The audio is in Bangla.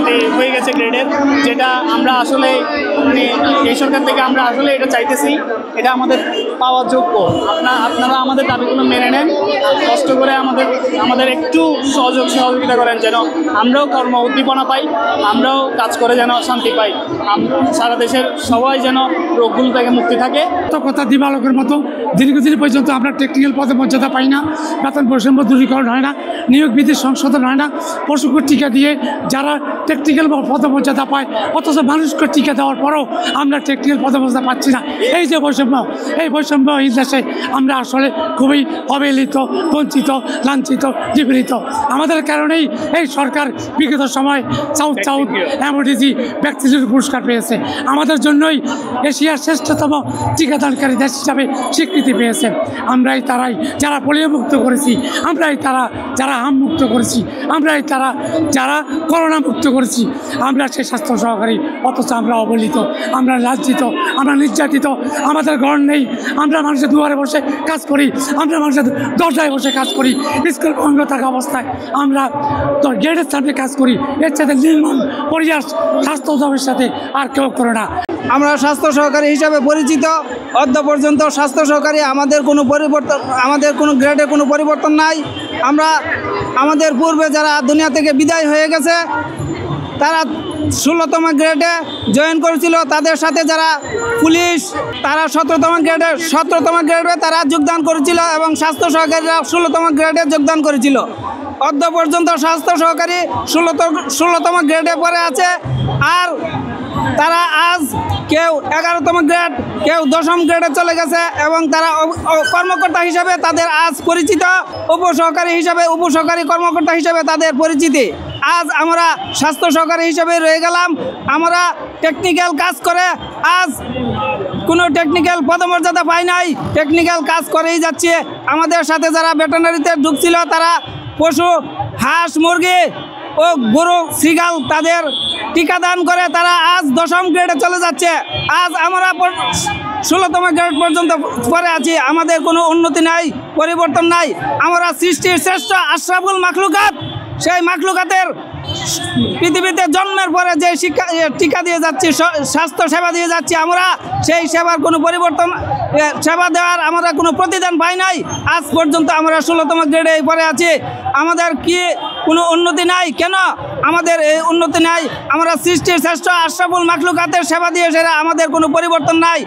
মোটামুটি হয়ে গেছে গ্রেডের, যেটা আমরা আসলে মানে এই সরকার থেকে আমরা আসলে এটা চাইতেছি, এটা আমাদের পাওয়ার যোগ্য। আপনারা আমাদের দাবিগুলো মেনে নেন, কষ্ট করে আমাদের একটু সহযোগিতা করেন, যেন আমরাও কর্ম উদ্দীপনা পাই, আমরাও কাজ করে যেন শান্তি পাই, সারা দেশের সবাই যেন রোগগুলো থেকে মুক্তি থাকে। কথা দিবালোকের মতো দীর্ঘদিন পর্যন্ত আমরা টেকনিক্যাল পদে মর্যাদা পাই না, বেতন বৈষম্য দূরীকরণ হয় না, নিয়োগ বিধির সংশোধন হয় না, পশুকুর টিকা দিয়ে যারা টেকনিক্যাল পদে মর্যাদা পায়, অথচ মানুষকে টিকা দেওয়ার পরেও আমরা টেকনিক্যাল পদে মর্যাদা পাচ্ছি না। এই যে বৈষম্য, এই বৈষম্য এই দেশে আমরা আসলে খুবই অবহেলিত, বঞ্চিত, লাঞ্ছিত, নিপীড়িত। আমাদের কারণেই এই সরকার বিগত সময় সাউথ এমওডিজি ব্যক্তিদের পুরস্কার পেয়েছে, আমাদের জন্যই এশিয়ার শ্রেষ্ঠতম টিকাদানকারী দেশ হিসাবে স্বীকৃতি পেয়েছে। আমরাই তারাই যারা পোলিও মুক্ত করেছি, আমরাই তারা যারা হাম মুক্ত করেছি, আমরাই তারা যারা করোনা মুক্ত করেছি। আমরা সেই স্বাস্থ্য সহকারী, অথচ আমরা অবহেলিত, আমরা লাঞ্ছিত, আমরা নির্যাতিত, আমাদের ঘর নেই, আমরা মানুষের দুয়ারে বসে কাজ করি, আমরা মানুষের দরজায় বসে কাজ করি, স্কুল বন্ধ থাকা অবস্থায় আমরা গেটের সামনে কাজ করি। এর সাথে নির্মম পরিহাস স্বাস্থ্য দপ্তরের সাথে আর কেউ করে না। আমরা স্বাস্থ্য সহকারী হিসাবে পরিচিত, অদ্য পর্যন্ত স্বাস্থ্য সহকারী আমাদের কোনো গ্রেডে কোনো পরিবর্তন নাই। আমরা আমাদের পূর্বে যারা দুনিয়া থেকে বিদায় হয়ে গেছে তারা 16তম গ্রেডে জয়েন করেছিল, তাদের সাথে যারা পুলিশ তারা 17তম গ্রেডে তারা যোগদান করেছিল এবং স্বাস্থ্য সহকারীরা 16তম গ্রেডে যোগদান করেছিল। অদ্য পর্যন্ত স্বাস্থ্য সহকারী 16তম গ্রেডে পড়ে আছে, আর তারা আজ কেউ 11তম গ্রেড, কেউ 10ম গ্রেডে চলে গেছে এবং তারা কর্মকর্তা হিসাবে তাদের আজ পরিচিত, উপসহকারী কর্মকর্তা হিসাবে তাদের পরিচিতি। আজ আমরা স্বাস্থ্য সহকারী হিসাবে রয়ে গেলাম। আমরা টেকনিক্যাল কাজ করে আজ কোনো টেকনিক্যাল পদমর্যাদা পাই নাই, টেকনিক্যাল কাজ করেই যাচ্ছে। আমাদের সাথে যারা ভেটেরিনারিতে ঢুকছিল তারা পশু, হাঁস, মুরগি ও গরু, শ্রীগাল তাদের টিকাদান করে তারা আজ 10ম গ্রেডে চলে যাচ্ছে। আজ আমরা 16তম গ্রেড পর্যন্ত পরে আছি, আমাদের কোনো উন্নতি নাই, পরিবর্তন নাই। আমরা সৃষ্টির শ্রেষ্ঠ আশরাফুল মাখলুকাত, সেই মাখলুকাতের পৃথিবীতে জন্মের পরে যে টিকা দিয়ে যাচ্ছি, স্বাস্থ্য সেবা দিয়ে যাচ্ছি, আমরা সেই সেবার কোনো পরিবর্তন, সেবা দেওয়ার আমরা কোনো প্রতিদান পাই নাই। আজ পর্যন্ত আমরা 16তম গ্রেডে পরে আছি। আমাদের কি কোনো উন্নতি নাই? কেন আমাদের এই উন্নতি নাই? আমরা সৃষ্টির শ্রেষ্ঠ আশরাফুল মাখলুকাতের সেবা দিয়ে সেরা আমাদের কোনো পরিবর্তন নাই।